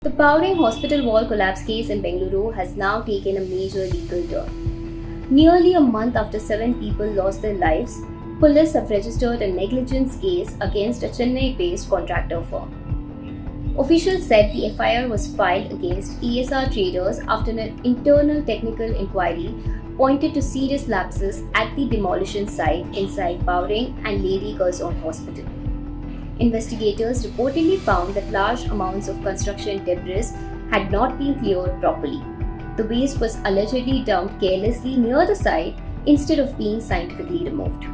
The Powering hospital wall collapse case in Bengaluru has now taken a major legal turn. Nearly a month after 7 people lost their lives, police have registered a negligence case against a Chennai-based contractor firm. Officials said the FIR was filed against ESR traders after an internal technical inquiry pointed to serious lapses at the demolition site inside Powering and Lady Curzon Hospital. Investigators reportedly found that large amounts of construction debris had not been cleared properly. The waste was allegedly dumped carelessly near the site instead of being scientifically removed.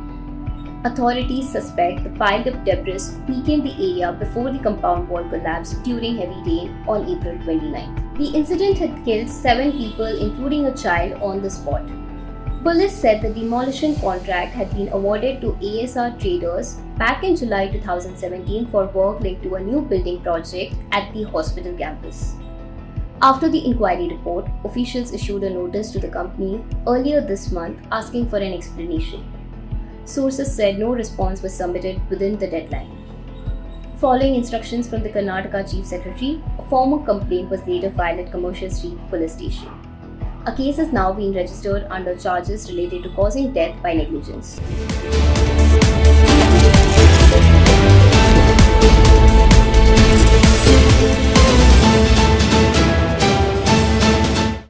Authorities suspect the piled up debris weakened the area before the compound wall collapsed during heavy rain on April 29. The incident had killed 7 people, including a child, on the spot. Police said the demolition contract had been awarded to ASR Traders back in July 2017 for work linked to a new building project at the hospital campus. After the inquiry report, officials issued a notice to the company earlier this month asking for an explanation. Sources said no response was submitted within the deadline. Following instructions from the Karnataka Chief Secretary, a formal complaint was later filed at Commercial Street Police Station. A case has now been registered under charges related to causing death by negligence.